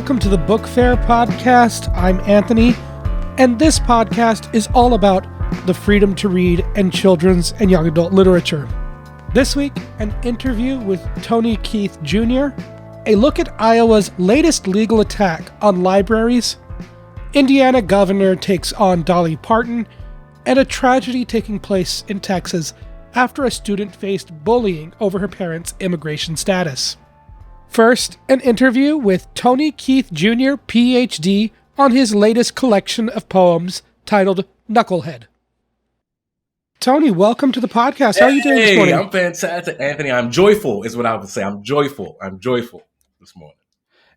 welcome to the Book Faire podcast. I'm Anthony, and this podcast is all about the freedom to read and children's and young adult literature. This week, an interview with Tony Keith Jr., a look at Iowa's latest legal attack on libraries, Indiana governor takes on Dolly Parton, and a tragedy taking place in Texas after a student faced bullying over her parents' immigration status. First, an interview with Tony Keith Jr., Ph.D., on his latest collection of poems titled Knucklehead. Tony, welcome to the podcast. How are you doing this morning? I'm fantastic, Anthony. I'm joyful, is what I would say. I'm joyful this morning.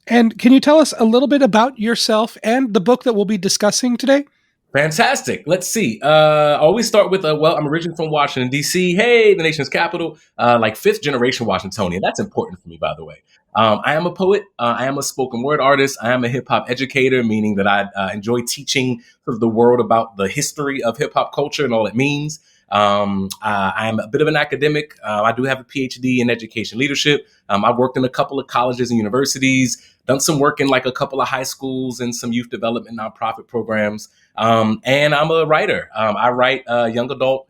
And can you tell us a little bit about yourself and the book that we'll be discussing today? Fantastic. Let's see. I always start with, I'm originally from Washington, D.C. Hey, the nation's capital, like fifth generation Washingtonian. That's important for me, by the way. I am a poet. I am a spoken word artist. I am a hip hop educator, meaning that I enjoy teaching sort of the world about the history of hip hop culture and all it means. I am a bit of an academic. I do have a PhD in education leadership. I've worked in a couple of colleges and universities, done some work in like a couple of high schools and some youth development nonprofit programs. And I'm a writer. I write young adult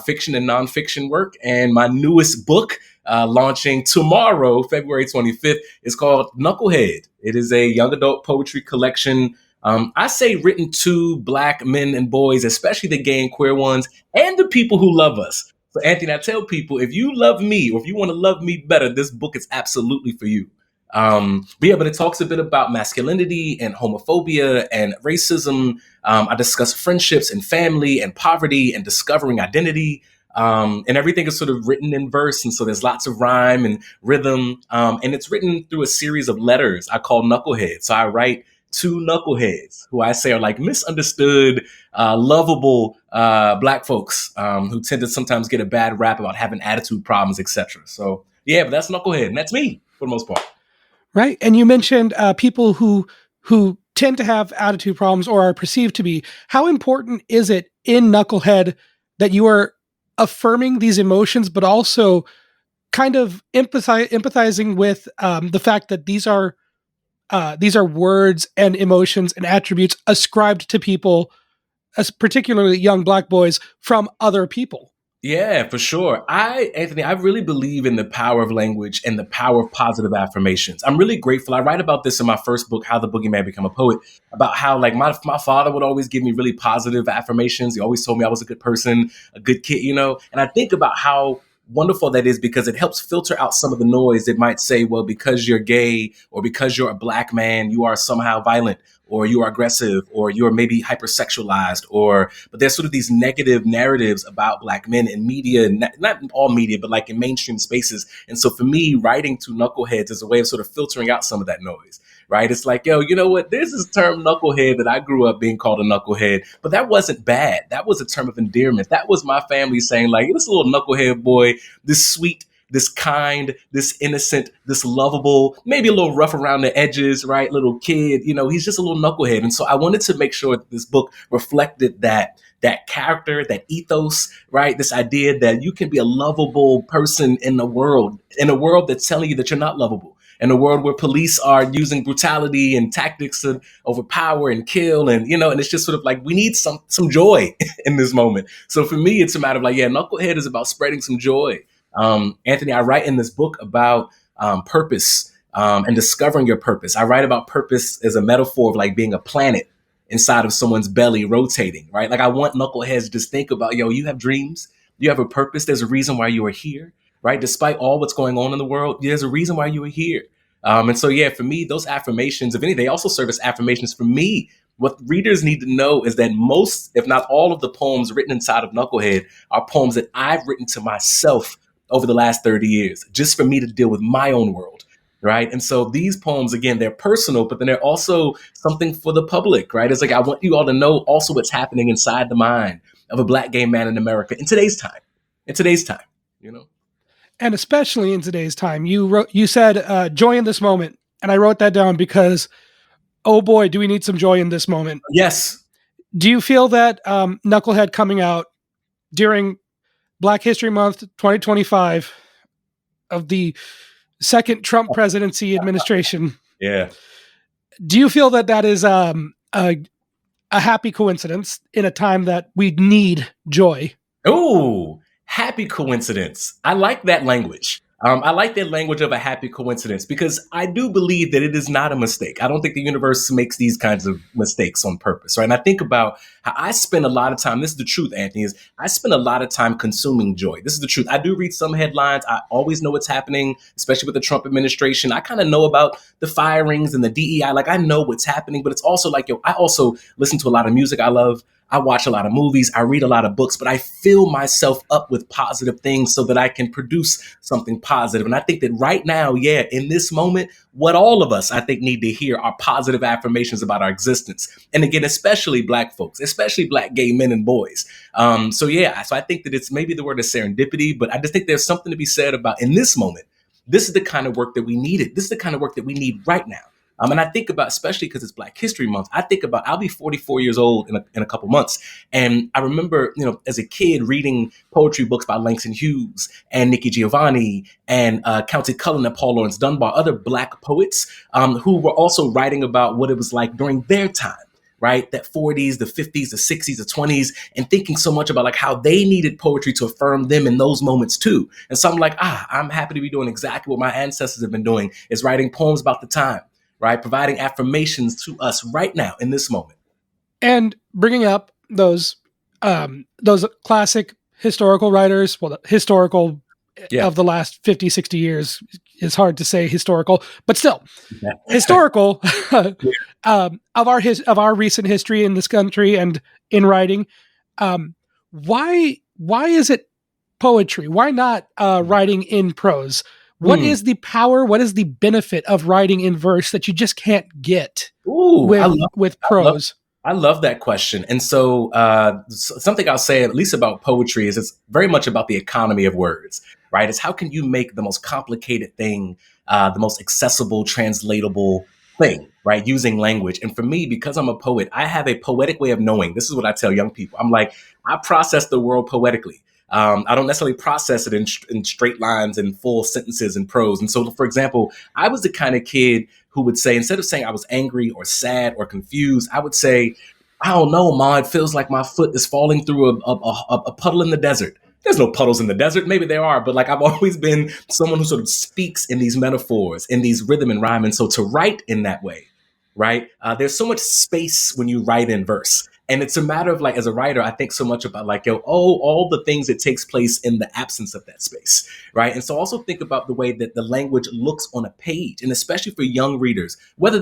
fiction and nonfiction work. And my newest book, launching tomorrow, February 25th, is called Knucklehead. It is a young adult poetry collection. I say written to Black men and boys, especially the gay and queer ones, and the people who love us. So, Anthony, I tell people, if you love me or if you want to love me better, this book is absolutely for you. But it talks a bit about masculinity and homophobia and racism. I discuss friendships and family and poverty and discovering identity. And everything is sort of written in verse. And so there's lots of rhyme and rhythm. And it's written through a series of letters I call Knucklehead. So I write to knuckleheads who I say are like misunderstood, lovable Black folks who tend to sometimes get a bad rap about having attitude problems, etc. So, yeah, but that's Knucklehead. And that's me for the most part. Right. And you mentioned people who tend to have attitude problems or are perceived to be. How important is it in Knucklehead that you are affirming these emotions, but also kind of empathizing with the fact that these are words and emotions and attributes ascribed to people, as particularly young Black boys, from other people? Yeah, for sure. Anthony, I really believe in the power of language and the power of positive affirmations. I'm really grateful. I write about this in my first book, How the Boogeyman Became a Poet, about how like my father would always give me really positive affirmations. He always told me I was a good person, a good kid, and I think about how wonderful that is because it helps filter out some of the noise that might say, well, because you're gay or because you're a Black man, you are somehow violent or you are aggressive or you're maybe hypersexualized but there's sort of these negative narratives about Black men in media, not all media, but like in mainstream spaces. And so for me, writing to knuckleheads is a way of sort of filtering out some of that noise. Right. It's like, yo, you know what? There's this term knucklehead that I grew up being called a knucklehead, but that wasn't bad. That was a term of endearment. That was my family saying like, this little knucklehead boy, this sweet, this kind, this innocent, this lovable, maybe a little rough around the edges, right? Little kid, he's just a little knucklehead. And so I wanted to make sure that this book reflected that character, that ethos, right? This idea that you can be a lovable person in a world that's telling you that you're not lovable. In a world where police are using brutality and tactics to overpower and kill, and and it's just sort of like we need some joy in this moment. So for me, it's a matter of like, yeah, Knucklehead is about spreading some joy. Anthony, I write in this book about purpose and discovering your purpose. I write about purpose as a metaphor of like being a planet inside of someone's belly rotating, right? Like I want knuckleheads to just think about, you have dreams, you have a purpose. There's a reason why you are here. Right? Despite all what's going on in the world, there's a reason why you are here. And so, yeah, for me, those affirmations, if any, they also serve as affirmations for me. What readers need to know is that most, if not all of the poems written inside of Knucklehead are poems that I've written to myself over the last 30 years, just for me to deal with my own world. Right. And so these poems, again, they're personal, but then they're also something for the public. Right. It's like I want you all to know also what's happening inside the mind of a Black gay man in America in today's time, And especially in today's time. You said joy in this moment. And I wrote that down because, oh boy, do we need some joy in this moment. Yes. Do you feel that Knucklehead coming out during Black History Month 2025 of the second Trump presidency administration Yeah. Do you feel that is a happy coincidence in a time that we need joy? Oh, happy coincidence. I like that language. I like that language of a happy coincidence because I do believe that it is not a mistake. I don't think the universe makes these kinds of mistakes on purpose, right? And I think about how I spend a lot of time. This is the truth, Anthony, is I spend a lot of time consuming joy. This is the truth. I do read some headlines. I always know what's happening, especially with the Trump administration. I kind of know about the firings and the DEI. Like I know what's happening, but it's also like, I also listen to a lot of music I love. I watch a lot of movies, I read a lot of books, but I fill myself up with positive things so that I can produce something positive. And I think that right now, in this moment, what all of us, I think, need to hear are positive affirmations about our existence. And again, especially Black folks, especially Black gay men and boys. So I think that it's maybe the word is serendipity, but I just think there's something to be said about in this moment. This is the kind of work that we needed. This is the kind of work that we need right now. And I think about, especially because it's Black History Month, I think about, I'll be 44 years old in a couple months. And I remember, as a kid reading poetry books by Langston Hughes and Nikki Giovanni and County Cullen and Paul Laurence Dunbar, other Black poets who were also writing about what it was like during their time. Right? That 40s, the 50s, the 60s, the 20s, and thinking so much about like how they needed poetry to affirm them in those moments too. And so I'm like, I'm happy to be doing exactly what my ancestors have been doing, is writing poems about the time, right? Providing affirmations to us right now in this moment. And bringing up those classic historical writers, historical of the last 50, 60 years is hard to say historical, but still historical of our recent history in this country and in writing. Why is it poetry? Why not writing in prose? What is the power? What is the benefit of writing in verse that you just can't get with prose? I love that question. And so something I'll say, at least about poetry, is it's very much about the economy of words, right? It's how can you make the most complicated thing, the most accessible, translatable thing, right? Using language. And for me, because I'm a poet, I have a poetic way of knowing. This is what I tell young people. I'm like, I process the world poetically. I don't necessarily process it in straight lines and full sentences and prose. And so, for example, I was the kind of kid who would say, instead of saying I was angry or sad or confused, I would say, I don't know, Ma, it feels like my foot is falling through a puddle in the desert. There's no puddles in the desert. Maybe there are, but like I've always been someone who sort of speaks in these metaphors, in these rhythm and rhyme. And so to write in that way, right? There's so much space when you write in verse. And it's a matter of like, as a writer, I think so much about like, all the things that takes place in the absence of that space, right? And so also think about the way that the language looks on a page, and especially for young readers, whether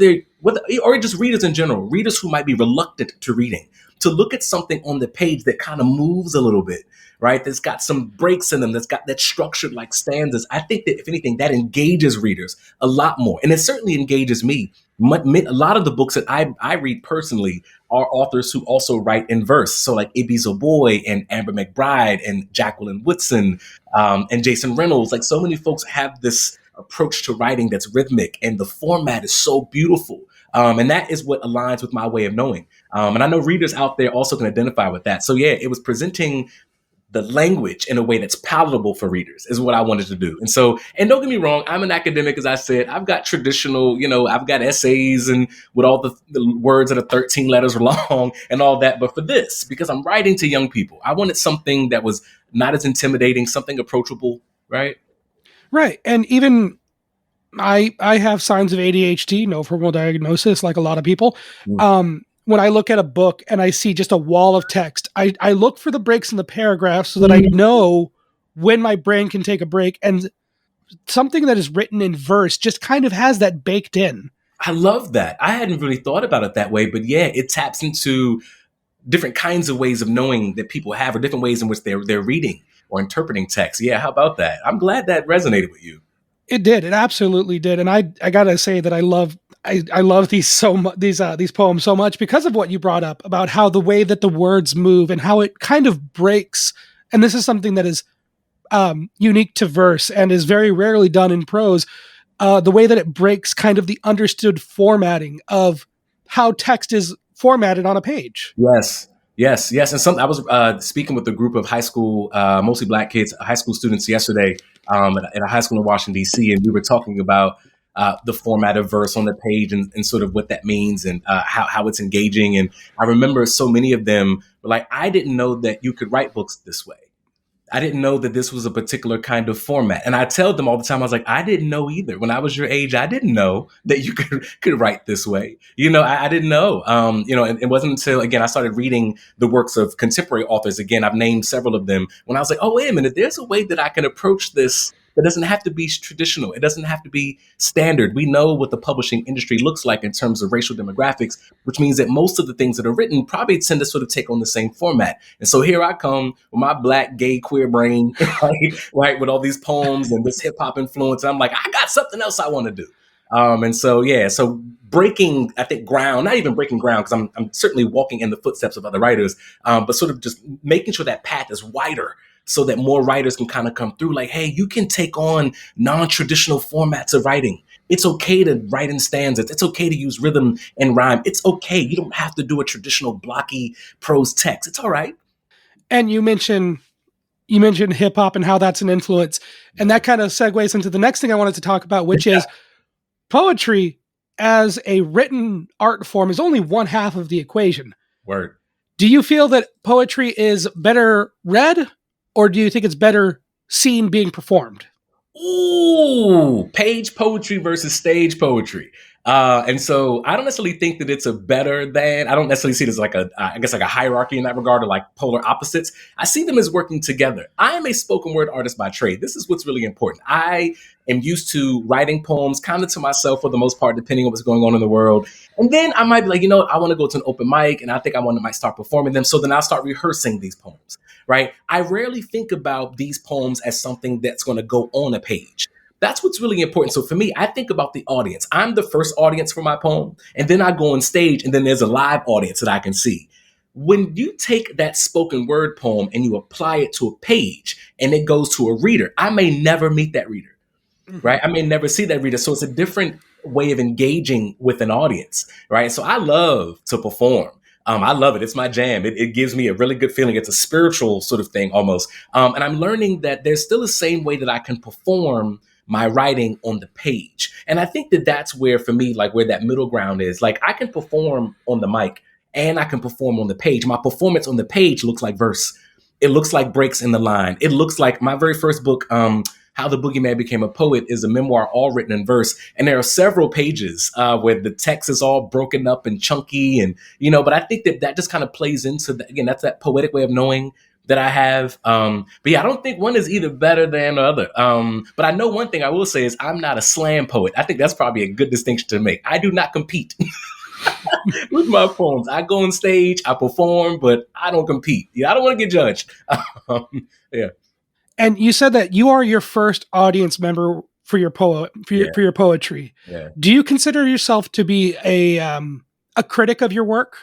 or just readers in general, readers who might be reluctant to reading, to look at something on the page that kind of moves a little bit, right? That's got some breaks in them, that's structured like stanzas. I think that if anything, that engages readers a lot more. And it certainly engages me. A lot of the books that I read personally are authors who also write in verse. So like Ibi Zoboi and Amber McBride and Jacqueline Woodson and Jason Reynolds. Like so many folks have this approach to writing that's rhythmic, and the format is so beautiful. And that is what aligns with my way of knowing. And I know readers out there also can identify with that. So it was presenting the language in a way that's palatable for readers is what I wanted to do. And so, and don't get me wrong, I'm an academic, as I said. I've got traditional, I've got essays and with all the words that are 13 letters long and all that. But for this, because I'm writing to young people, I wanted something that was not as intimidating, something approachable, right? Right. And even I have signs of ADHD, no formal diagnosis, like a lot of people. When I look at a book and I see just a wall of text, I look for the breaks in the paragraph so that I know when my brain can take a break. And something that is written in verse just kind of has that baked in. I love that. I hadn't really thought about it that way, but it taps into different kinds of ways of knowing that people have, or different ways in which they're reading or interpreting text. Yeah, how about that? I'm glad that resonated with you. It did. It absolutely did. And I gotta say that I love these poems so much because of what you brought up about how the way that the words move and how it kind of breaks. And this is something that is unique to verse and is very rarely done in prose. The way that it breaks kind of the understood formatting of how text is formatted on a page. Yes. And I was speaking with a group of high school, mostly Black kids, high school students yesterday at a high school in Washington, D.C. And we were talking about the format of verse on the page and sort of what that means and how it's engaging. And I remember so many of them were like, I didn't know that you could write books this way. I didn't know that this was a particular kind of format. And I tell them all the time, I was like, I didn't know either. When I was your age, I didn't know that you could write this way. I didn't know. And it wasn't until, again, I started reading the works of contemporary authors. Again, I've named several of them when I was like, oh, wait a minute, there's a way that I can approach this. It doesn't have to be traditional. It doesn't have to be standard. We know what the publishing industry looks like in terms of racial demographics, which means that most of the things that are written probably tend to sort of take on the same format. And so here I come with my black, gay, queer brain, right, with all these poems and this hip hop influence. And I'm like, I got something else I want to do. So breaking, I think, ground, not even breaking ground, because I'm certainly walking in the footsteps of other writers, but sort of just making sure that path is wider so that more writers can kind of come through like, hey, you can take on non-traditional formats of writing. It's okay to write in stanzas. It's okay to use rhythm and rhyme. It's okay. You don't have to do a traditional blocky prose text. It's all right. And you mentioned hip hop and how that's an influence. And that kind of segues into the next thing I wanted to talk about, which is poetry as a written art form is only one half of the equation. Word. Do you feel that poetry is better read, or do you think it's better seen being performed? Ooh, page poetry versus stage poetry. And so I don't necessarily think that it's a better than, I don't necessarily see it as like a hierarchy in that regard or like polar opposites. I see them as working together. I am a spoken word artist by trade. This is what's really important. I am used to writing poems kind of to myself for the most part, depending on what's going on in the world. And then I might be like, I want to go to an open mic and I think might start performing them. So then I'll start rehearsing these poems, right? I rarely think about these poems as something that's going to go on a page. That's what's really important. So for me, I think about the audience. I'm the first audience for my poem. And then I go on stage and then there's a live audience that I can see. When you take that spoken word poem and you apply it to a page and it goes to a reader, I may never meet that reader, right? I may never see that reader. So it's a different way of engaging with an audience, right? So I love to perform. I love it. It's my jam. It gives me a really good feeling. It's a spiritual sort of thing almost. And I'm learning that there's still the same way that I can perform my writing on the page. And I think that that's where, for me, like where that middle ground is. Like I can perform on the mic and I can perform on the page. My performance on the page looks like verse. It looks like breaks in the line. It looks like my very first book, How the Boogeyman Became a Poet, is a memoir all written in verse. And there are several pages where the text is all broken up and chunky. And, but I think that just kind of plays into, again, that's that poetic way of knowing that I have. But yeah, I don't think one is either better than the other. But I know one thing I will say is I'm not a slam poet. I think that's probably a good distinction to make. I do not compete with my poems. I go on stage, I perform, but I don't compete. I don't want to get judged. Yeah. And you said that you are your first audience member for your your poetry. Yeah. Do you consider yourself to be a critic of your work?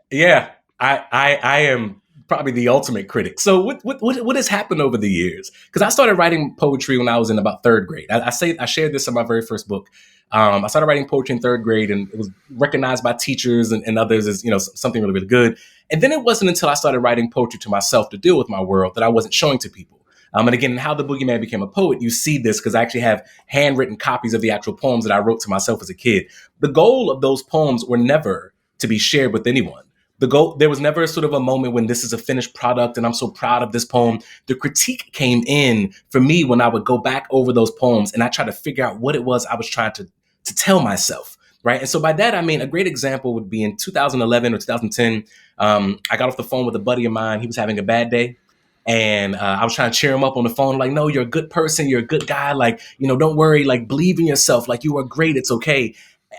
Yeah. I am probably the ultimate critic. So what has happened over the years? Because I started writing poetry when I was in about third grade. I shared this in my very first book. I started writing poetry in third grade, and it was recognized by teachers and others as something really, really good. And then it wasn't until I started writing poetry to myself to deal with my world that I wasn't showing to people. And again, How the Boogeyman Became a Poet, you see this because I actually have handwritten copies of the actual poems that I wrote to myself as a kid. The goal of those poems were never to be shared with anyone. There was never sort of a moment when this is a finished product and I'm so proud of this poem. The critique came in for me when I would go back over those poems and I tried to figure out what it was I was trying to tell myself, right? And so by that, I mean, a great example would be in 2011 or 2010. I got off the phone with a buddy of mine. He was having a bad day. And I was trying to cheer him up on the phone, like, no, you're a good person. You're a good guy. Like, don't worry. Like, believe in yourself. Like, you are great. It's okay.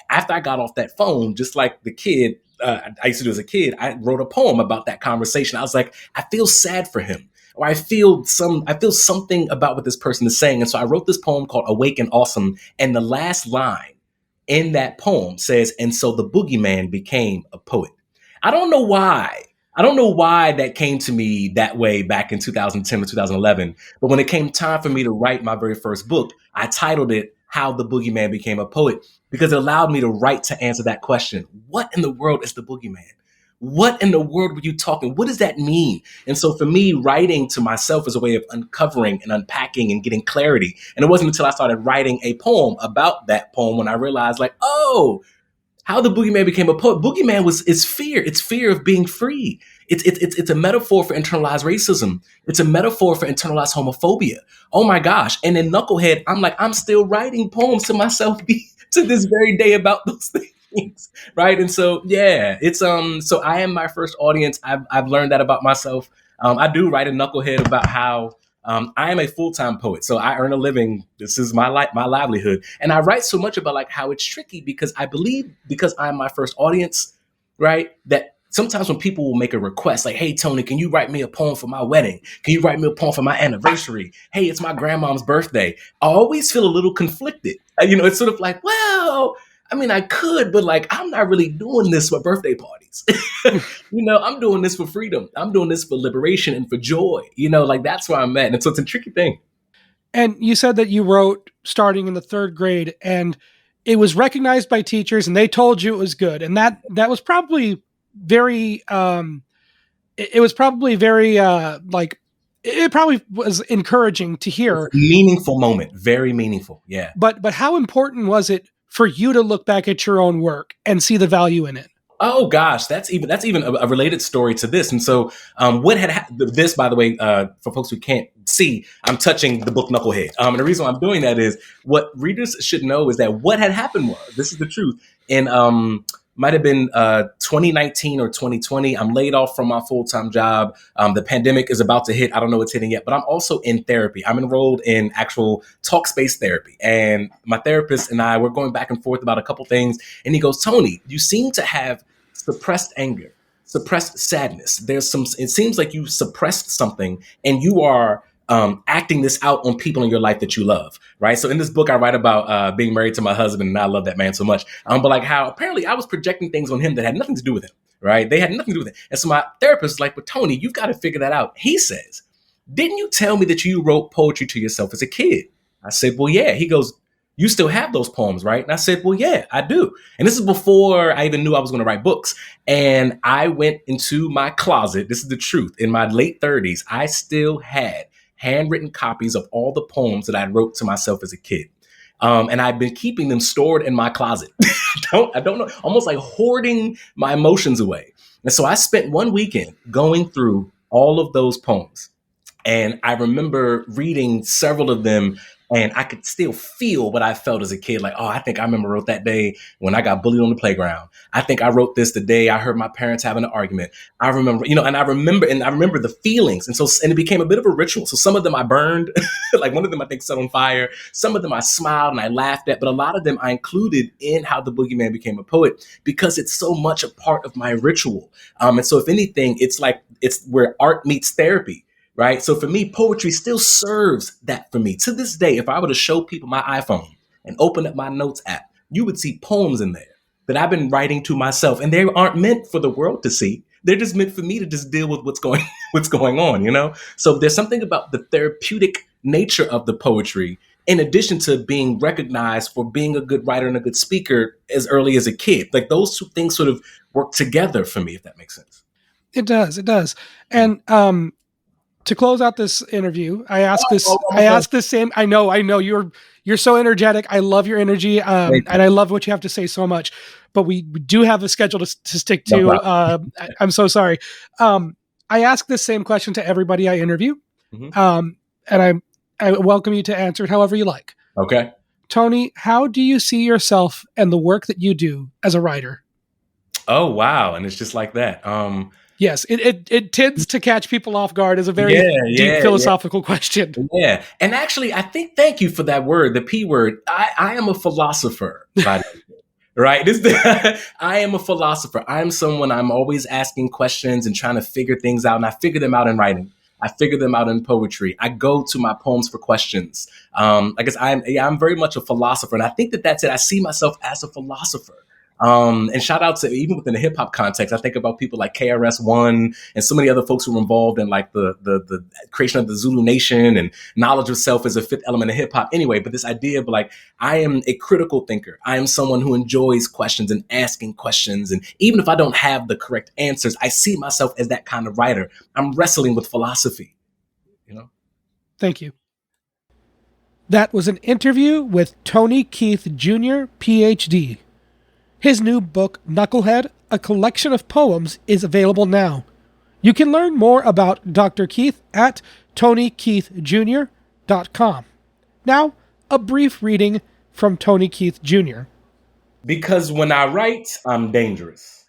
After I got off that phone, just like the kid I used to do as a kid, I wrote a poem about that conversation. I was like, I feel sad for him, or I feel something about what this person is saying. And so I wrote this poem called Awake and Awesome. And the last line in that poem says, and so the boogeyman became a poet. I don't know why. That came to me that way back in 2010 or 2011. But when it came time for me to write my very first book, I titled it How the Boogeyman Became a Poet, because it allowed me to write to answer that question. What in the world is the boogeyman? what in the world were you talking? What does that mean? And so for me, writing to myself is a way of uncovering and unpacking and getting clarity. And it wasn't until I started writing a poem about that poem when I realized, like, oh, how the boogeyman became a poet. Boogeyman is fear. It's fear of being free. It's a metaphor for internalized racism. It's a metaphor for internalized homophobia. Oh my gosh. And in Knucklehead, I'm still writing poems to myself to this very day about those things. Right. And so, yeah, so I am my first audience. I've learned that about myself. I do write in Knucklehead about how I am a full-time poet, so I earn a living. This is my livelihood. And I write so much about like how it's tricky because I believe because I'm my first audience, right, that sometimes when people will make a request like, hey, Tony, can you write me a poem for my wedding? Can you write me a poem for my anniversary? Hey, it's my grandmom's birthday. I always feel a little conflicted. It's sort of like, well, I mean, I could, but like, I'm not really doing this for birthday parties. I'm doing this for freedom. I'm doing this for liberation and for joy. Like that's where I'm at. And so it's a tricky thing. And you said that you wrote starting in the third grade and it was recognized by teachers and they told you it was good. And that was probably very, it probably was encouraging to hear. Meaningful moment. Very meaningful. Yeah. But how important was it for you to look back at your own work and see the value in it? Oh gosh, that's even a related story to this. And so, what had this, by the way, for folks who can't see, I'm touching the book Knucklehead. And the reason why I'm doing that is what readers should know is that what had happened was, this is the truth, and might have been 2019 or 2020. I'm laid off from my full-time job. The pandemic is about to hit. I don't know what's hitting yet, but I'm also in therapy. I'm enrolled in actual Talkspace therapy. And my therapist and I, we're going back and forth about a couple things. And he goes, Tony, you seem to have suppressed anger, suppressed sadness. It seems like you suppressed something and you are acting this out on people in your life that you love, right? So in this book, I write about being married to my husband, and I love that man so much. But like how apparently I was projecting things on him that had nothing to do with him, right? They had nothing to do with it. And so my therapist is like, but Tony, you've got to figure that out. He says, didn't you tell me that you wrote poetry to yourself as a kid? I said, well, yeah. He goes, you still have those poems, right? And I said, well, yeah, I do. And this is before I even knew I was going to write books. And I went into my closet. This is the truth. In my late 30s, I still had handwritten copies of all the poems that I wrote to myself as a kid. And I've been keeping them stored in my closet. I don't know, almost like hoarding my emotions away. And so I spent one weekend going through all of those poems. And I remember reading several of them, and I could still feel what I felt as a kid. Like, oh, I think I remember wrote that day when I got bullied on the playground. I think I wrote this the day I heard my parents having an argument. I remember, and I remember the feelings. And it became a bit of a ritual. So some of them I burned, like one of them I think set on fire. Some of them I smiled and I laughed at, but a lot of them I included in how the boogeyman became a poet because it's so much a part of my ritual. And so if anything, it's where art meets therapy. Right. So for me, poetry still serves that for me. To this day, if I were to show people my iPhone and open up my notes app, you would see poems in there that I've been writing to myself. And they aren't meant for the world to see. They're just meant for me to just deal with what's going on, So there's something about the therapeutic nature of the poetry, in addition to being recognized for being a good writer and a good speaker as early as a kid. Like those two things sort of work together for me, if that makes sense. It does. And to close out this interview, I asked this same. I know you're so energetic. I love your energy, and I love what you have to say so much. But we do have a schedule to stick to. No, I'm so sorry. I ask this same question to everybody I interview, and I welcome you to answer it however you like. Okay, Tony, how do you see yourself and the work that you do as a writer? Oh wow, and it's just like that. Yes, it tends to catch people off guard as a very deep philosophical question. Yeah. And actually, thank you for that word, the P word. I am a philosopher, right? I am a philosopher. I'm someone, I'm always asking questions and trying to figure things out. And I figure them out in writing. I figure them out in poetry. I go to my poems for questions. I guess I'm very much a philosopher. And I think that's it. I see myself as a philosopher. And shout out to, even within the hip hop context, I think about people like KRS-One and so many other folks who were involved in like the creation of the Zulu Nation, and knowledge of self as a fifth element of hip hop. Anyway, but this idea of like, I am a critical thinker. I am someone who enjoys questions and asking questions. And even if I don't have the correct answers, I see myself as that kind of writer. I'm wrestling with philosophy, you know? Thank you. That was an interview with Tony Keith Jr., PhD. His new book, Knucklehead, a collection of poems, is available now. You can learn more about Dr. Keith at TonyKeithJr.com. Now, a brief reading from Tony Keith Jr. Because when I write, I'm dangerous.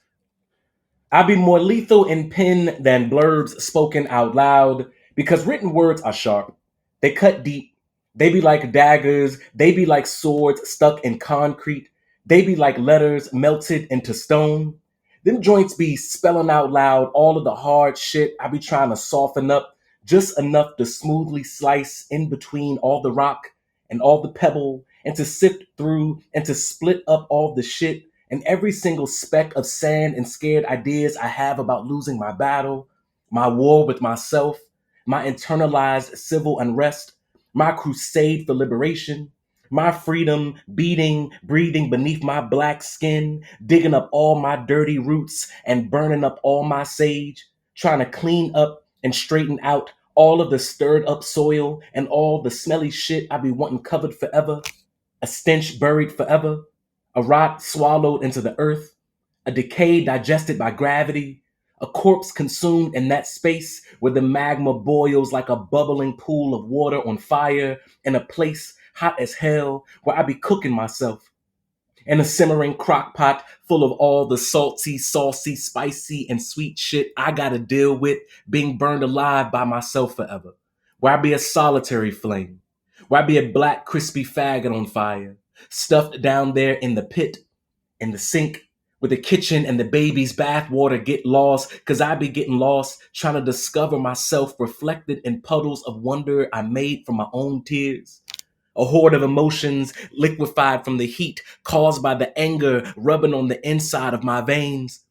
I be more lethal in pen than blurbs spoken out loud, because written words are sharp. They cut deep. They be like daggers. They be like swords stuck in concrete. They be like letters melted into stone. Them joints be spelling out loud all of the hard shit I be trying to soften up, just enough to smoothly slice in between all the rock and all the pebble, and to sift through and to split up all the shit and every single speck of sand and scared ideas I have about losing my battle, my war with myself, my internalized civil unrest, my crusade for liberation, my freedom beating, breathing beneath my black skin, digging up all my dirty roots and burning up all my sage, trying to clean up and straighten out all of the stirred up soil and all the smelly shit I be wanting covered forever, a stench buried forever, a rot swallowed into the earth, a decay digested by gravity, a corpse consumed in that space where the magma boils like a bubbling pool of water on fire, in a place hot as hell where I be cooking myself, in a simmering crock pot full of all the salty, saucy, spicy, and sweet shit I gotta deal with being burned alive by myself forever, where I be a solitary flame, where I be a black crispy faggot on fire, stuffed down there in the pit, in the sink, where the kitchen and the baby's bathwater get lost, cause I be getting lost trying to discover myself reflected in puddles of wonder I made from my own tears. A horde of emotions liquefied from the heat caused by the anger rubbing on the inside of my veins.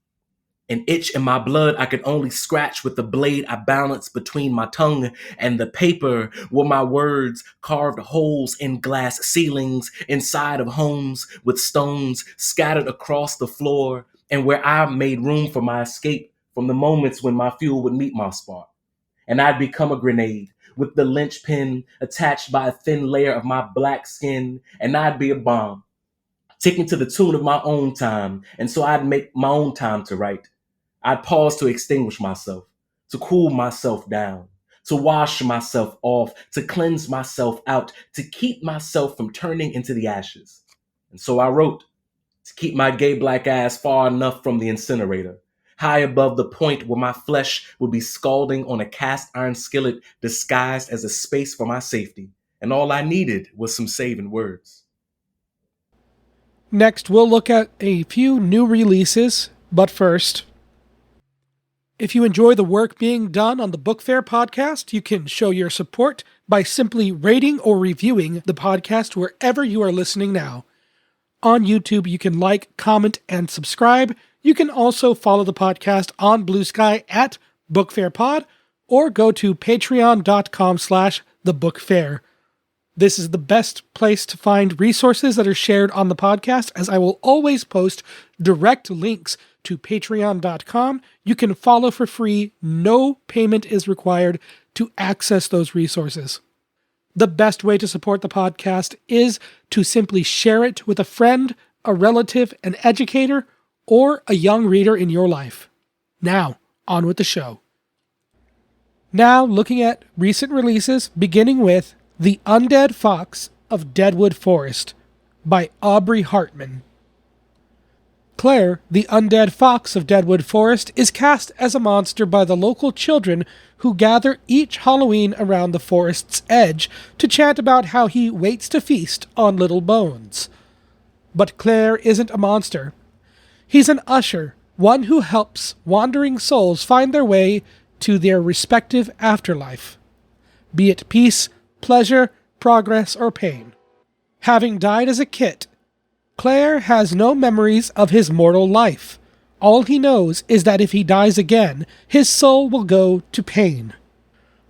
An itch in my blood I could only scratch with the blade I balanced between my tongue and the paper, where my words carved holes in glass ceilings inside of homes with stones scattered across the floor, and where I made room for my escape from the moments when my fuel would meet my spark. And I'd become a grenade with the linchpin attached by a thin layer of my black skin, and I'd be a bomb, ticking to the tune of my own time, and so I'd make my own time to write. I'd pause to extinguish myself, to cool myself down, to wash myself off, to cleanse myself out, to keep myself from turning into the ashes. And so I wrote, to keep my gay black ass far enough from the incinerator, high above the point where my flesh would be scalding on a cast iron skillet disguised as a space for my safety. And all I needed was some saving words. Next, we'll look at a few new releases, but first, if you enjoy the work being done on the Book Faire podcast, you can show your support by simply rating or reviewing the podcast wherever you are listening now. On YouTube, you can like, comment, and subscribe. You can also follow the podcast on Blue Sky at BookFairPod, or go to patreon.com/thebookfair. This is the best place to find resources that are shared on the podcast, as I will always post direct links to patreon.com. You can follow for free. No payment is required to access those resources. The best way to support the podcast is to simply share it with a friend, a relative, an educator, or a young reader in your life. Now, on with the show. Now, looking at recent releases, beginning with The Undead Fox of Deadwood Forest by Aubrey Hartman. Claire, the undead fox of Deadwood Forest, is cast as a monster by the local children who gather each Halloween around the forest's edge to chant about how he waits to feast on little bones. But Claire isn't a monster. He's an usher, one who helps wandering souls find their way to their respective afterlife, be it peace, pleasure, progress, or pain. Having died as a kid, Claire has no memories of his mortal life. All he knows is that if he dies again, his soul will go to pain.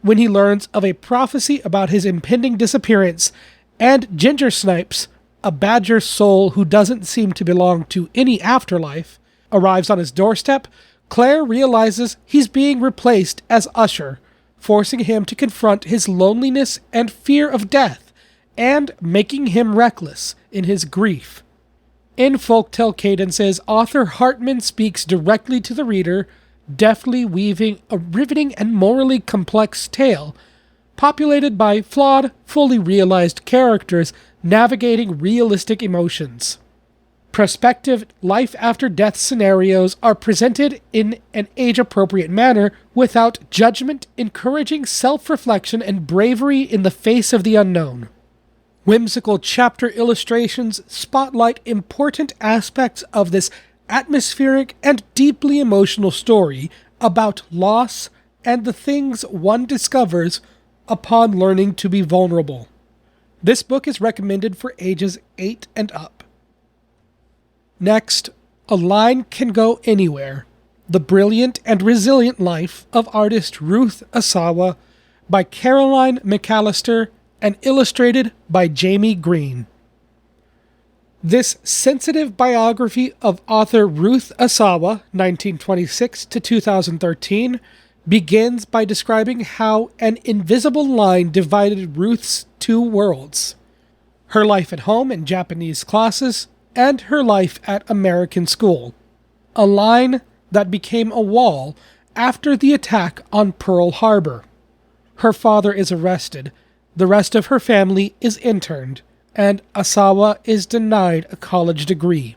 When he learns of a prophecy about his impending disappearance, and Ginger Snipes, a badger soul who doesn't seem to belong to any afterlife, arrives on his doorstep, Claire realizes he's being replaced as Usher, forcing him to confront his loneliness and fear of death, and making him reckless in his grief. In Folktale Cadences, author Hartman speaks directly to the reader, deftly weaving a riveting and morally complex tale, populated by flawed, fully realized characters navigating realistic emotions. Prospective life-after-death scenarios are presented in an age-appropriate manner without judgment, encouraging self-reflection and bravery in the face of the unknown. Whimsical chapter illustrations spotlight important aspects of this atmospheric and deeply emotional story about loss and the things one discovers upon learning to be vulnerable. This book is recommended for ages 8 and up. Next, A Line Can Go Anywhere: The Brilliant and Resilient Life of Artist Ruth Asawa by Caroline McAlister and illustrated by Jamie Green. This sensitive biography of author Ruth Asawa, 1926 to 2013, begins by describing how an invisible line divided Ruth's two worlds: her life at home in Japanese classes and her life at American school. A line that became a wall after the attack on Pearl Harbor. Her father is arrested, the rest of her family is interned, and Asawa is denied a college degree.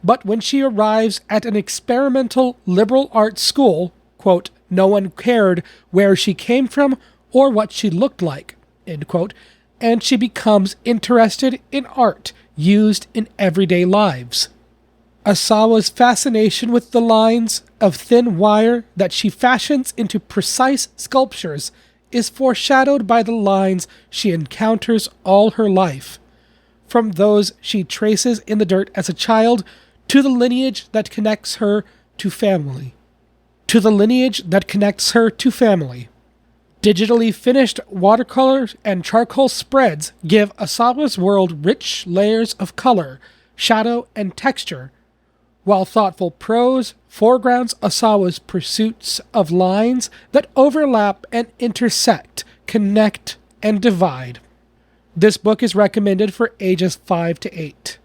But when she arrives at an experimental liberal arts school, quote, no one cared where she came from or what she looked like, end quote, and she becomes interested in art used in everyday lives. Asawa's fascination with the lines of thin wire that she fashions into precise sculptures is foreshadowed by the lines she encounters all her life, from those she traces in the dirt as a child to the lineage that connects her to family. Digitally finished watercolors and charcoal spreads give Asawa's world rich layers of color, shadow, and texture, while thoughtful prose foregrounds Asawa's pursuits of lines that overlap and intersect, connect, and divide. This book is recommended for ages 5 to 8.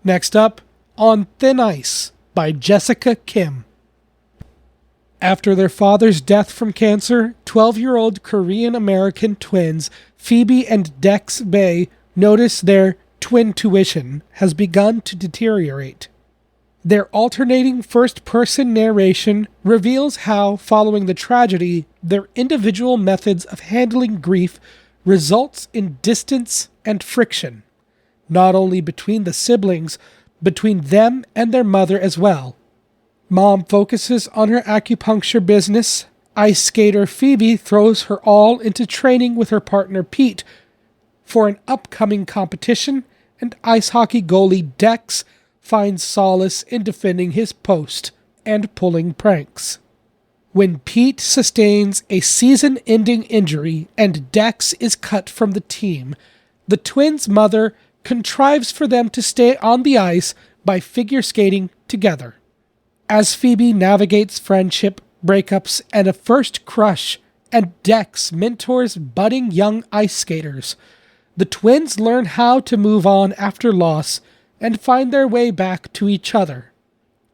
Next up, On Thin Ice by Jessica Kim. After their father's death from cancer, 12-year-old Korean-American twins Phoebe and Dex Bay notice their twin tuition has begun to deteriorate. Their alternating first-person narration reveals how, following the tragedy, their individual methods of handling grief results in distance and friction, not only between the siblings, between them and their mother as well. Mom focuses on her acupuncture business. Ice skater Phoebe throws her all into training with her partner Pete for an upcoming competition, and ice hockey goalie Dex finds solace in defending his post and pulling pranks. When Pete sustains a season-ending injury and Dex is cut from the team, the twins' mother contrives for them to stay on the ice by figure skating together. As Phoebe navigates friendship, breakups, and a first crush, and Dex mentors budding young ice skaters, the twins learn how to move on after loss and find their way back to each other.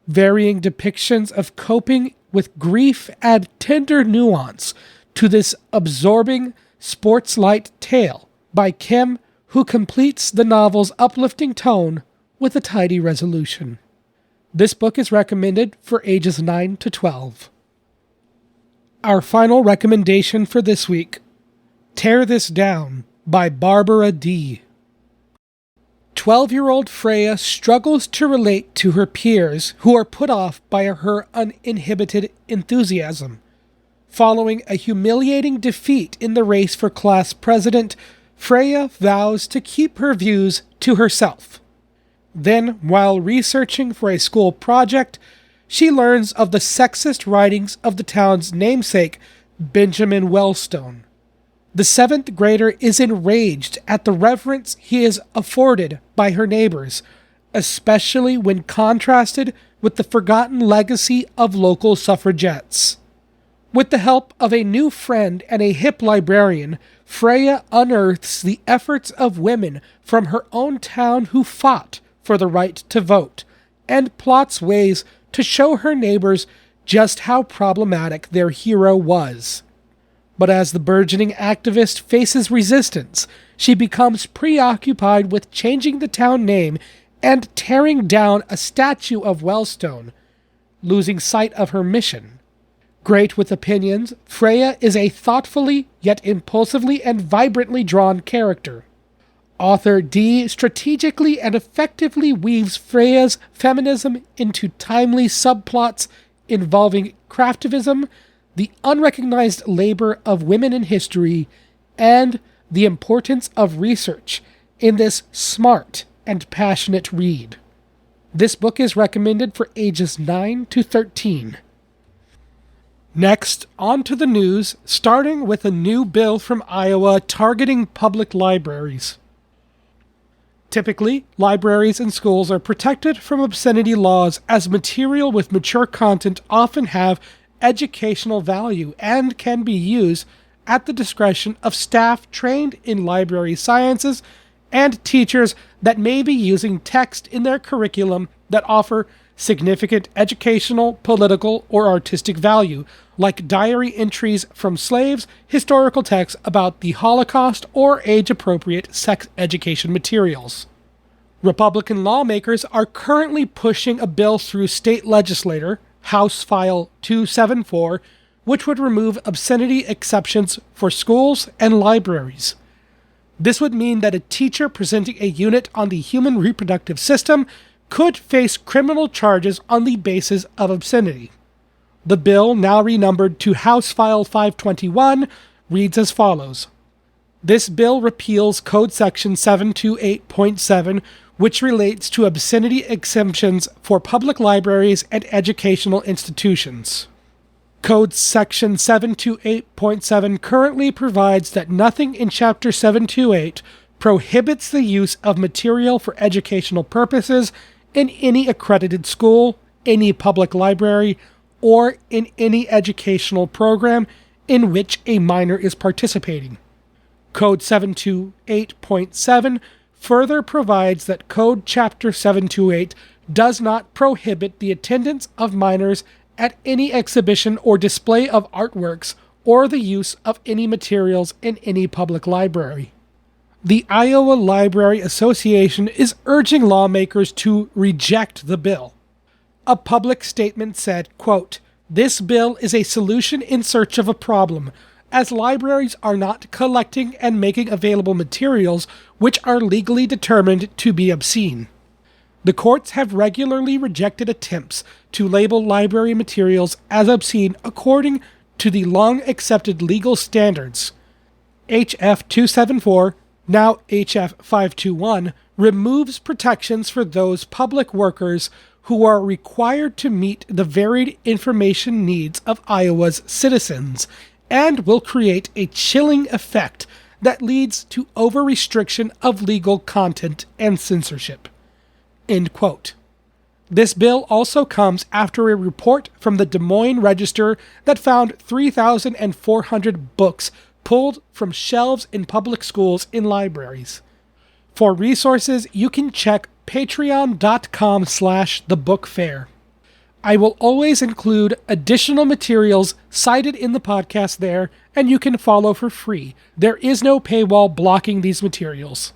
Varying depictions of coping with grief add tender nuance to this absorbing, sports-light tale by Kim, who completes the novel's uplifting tone with a tidy resolution. This book is recommended for ages 9 to 12. Our final recommendation for this week, Tear This Down by Barbara D. 12-year-old Freya struggles to relate to her peers who are put off by her uninhibited enthusiasm. Following a humiliating defeat in the race for class president, Freya vows to keep her views to herself. Then, while researching for a school project, she learns of the sexist writings of the town's namesake, Benjamin Wellstone. The 7th grader is enraged at the reverence he is afforded by her neighbors, especially when contrasted with the forgotten legacy of local suffragettes. With the help of a new friend and a hip librarian, Freya unearths the efforts of women from her own town who fought for the right to vote, and plots ways to show her neighbors just how problematic their hero was. But as the burgeoning activist faces resistance, she becomes preoccupied with changing the town name and tearing down a statue of Wellstone, losing sight of her mission. Great with opinions, Freya is a thoughtfully, yet impulsively and vibrantly drawn character. Author D strategically and effectively weaves Freya's feminism into timely subplots involving craftivism, the unrecognized labor of women in history, and the importance of research in this smart and passionate read. This book is recommended for ages 9 to 13. Next, on to the news, starting with a new bill from Iowa targeting public libraries. Typically, libraries and schools are protected from obscenity laws as material with mature content often have educational value and can be used at the discretion of staff trained in library sciences and teachers that may be using text in their curriculum that offer significant educational, political, or artistic value, like diary entries from slaves, historical texts about the Holocaust, or age-appropriate sex education materials. Republican lawmakers are currently pushing a bill through state legislature, House File 274, which would remove obscenity exceptions for schools and libraries. This would mean that a teacher presenting a unit on the human reproductive system could face criminal charges on the basis of obscenity. The bill, now renumbered to House File 521, reads as follows. This bill repeals Code Section 728.7, which relates to obscenity exemptions for public libraries and educational institutions. Code Section 728.7 currently provides that nothing in Chapter 728 prohibits the use of material for educational purposes in any accredited school, any public library, or in any educational program in which a minor is participating. Code 728.7 further provides that Code Chapter 728 does not prohibit the attendance of minors at any exhibition or display of artworks or the use of any materials in any public library. The Iowa Library Association is urging lawmakers to reject the bill. A public statement said, quote, "This bill is a solution in search of a problem, as libraries are not collecting and making available materials which are legally determined to be obscene. The courts have regularly rejected attempts to label library materials as obscene according to the long-accepted legal standards. HF 274, now HF 521, removes protections for those public workers who are required to meet the varied information needs of Iowa's citizens, and will create a chilling effect that leads to over-restriction of legal content and censorship." End quote. This bill also comes after a report from the Des Moines Register that found 3,400 books pulled from shelves in public schools in libraries. For resources, you can check patreon.com/thebookfair. I will always include additional materials cited in the podcast there, and you can follow for free. There is no paywall blocking these materials.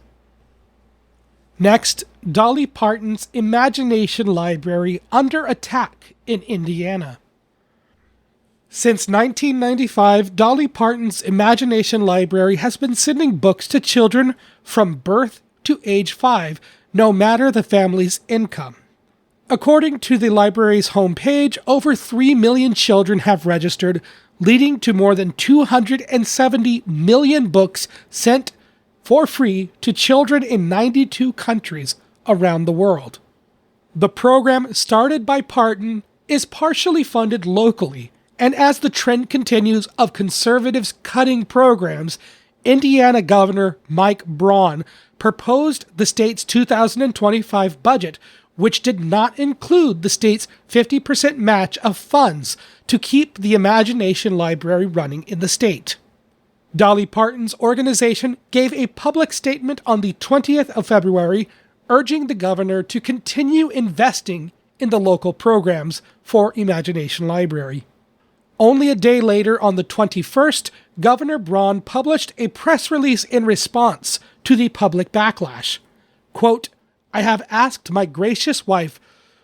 Next, Dolly Parton's Imagination Library under attack in Indiana. Since 1995, Dolly Parton's Imagination Library has been sending books to children from birth to age 5, no matter the family's income. According to the library's homepage, over 3 million children have registered, leading to more than 270 million books sent for free to children in 92 countries around the world. The program, started by Parton, is partially funded locally, and as the trend continues of conservatives cutting programs, Indiana Governor Mike Braun proposed the state's 2025 budget, which did not include the state's 50% match of funds to keep the Imagination Library running in the state. Dolly Parton's organization gave a public statement on the 20th of February urging the governor to continue investing in the local programs for Imagination Library. Only a day later, on the 21st, Governor Braun published a press release in response to the public backlash. Quote, "I have asked my gracious wife,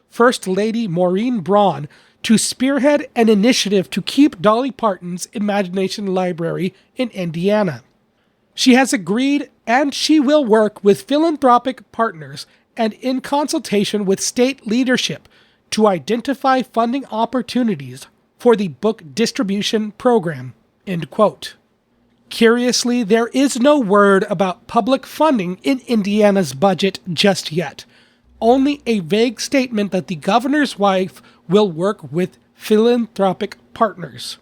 First Lady Maureen Braun, to spearhead an initiative to keep Dolly Parton's Imagination Library in Indiana. She has agreed, and she will work with philanthropic partners and in consultation with state leadership to identify funding opportunities for the book distribution program." End quote. Curiously, there is no word about public funding in Indiana's budget just yet. Only a vague statement that the governor's wife will work with philanthropic partners.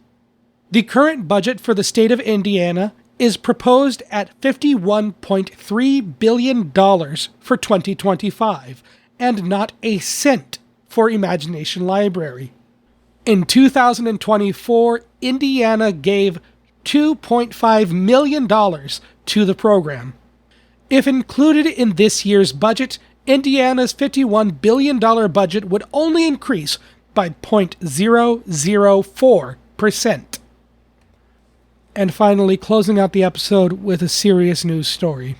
The current budget for the state of Indiana is proposed at $51.3 billion for 2025, and not a cent for Imagination Library. In 2024, Indiana gave $2.5 million to the program. If included in this year's budget, Indiana's $51 billion budget would only increase by 0.004%. And finally, closing out the episode with a serious news story.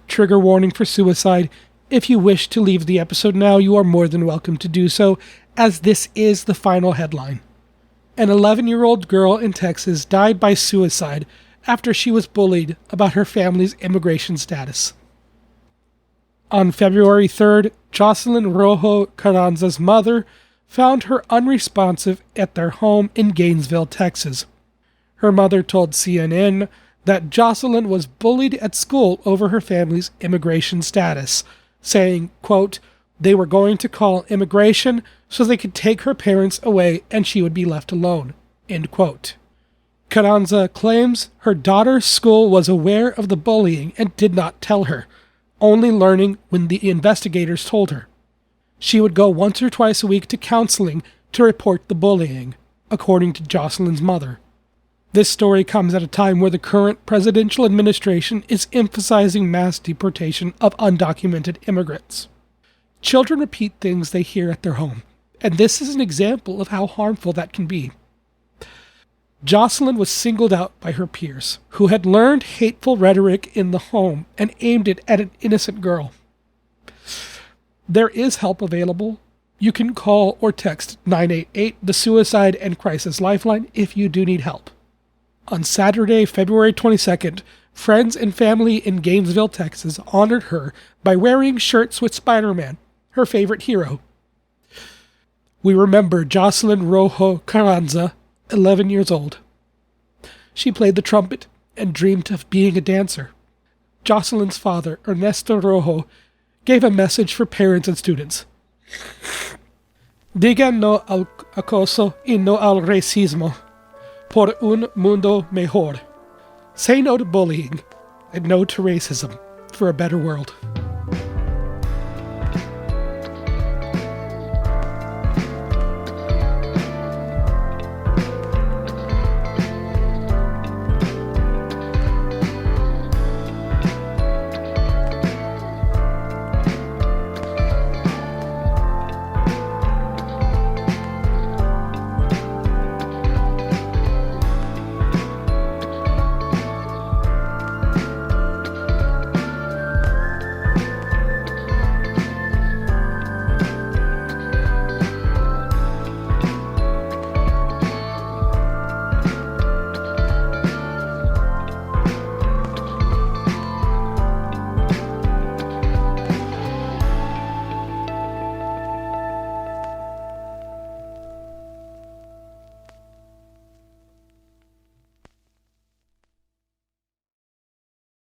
Trigger warning for suicide. If you wish to leave the episode now, you are more than welcome to do so, as this is the final headline. An 11-year-old girl in Texas died by suicide after she was bullied about her family's immigration status. On February 3rd, Jocelyn Rojo Carranza's mother found her unresponsive at their home in Gainesville, Texas. Her mother told CNN that Jocelyn was bullied at school over her family's immigration status, saying, quote, "They were going to call immigration so they could take her parents away and she would be left alone." End quote. Carranza claims her daughter's school was aware of the bullying and did not tell her, only learning when the investigators told her. She would go once or twice a week to counseling to report the bullying, according to Jocelyn's mother. This story comes at a time where the current presidential administration is emphasizing mass deportation of undocumented immigrants. Children repeat things they hear at their home, and this is an example of how harmful that can be. Jocelyn was singled out by her peers, who had learned hateful rhetoric in the home and aimed it at an innocent girl. There is help available. You can call or text 988, the Suicide and Crisis Lifeline, if you do need help. On Saturday, February 22nd, friends and family in Gainesville, Texas, honored her by wearing shirts with Spider-Man, her favorite hero. We remember Jocelyn Rojo Carranza, 11 years old. She played the trumpet and dreamed of being a dancer. Jocelyn's father, Ernesto Rojo, gave a message for parents and students. Digan no al acoso y no al racismo. Por un mundo mejor. Say no to bullying and no to racism for a better world.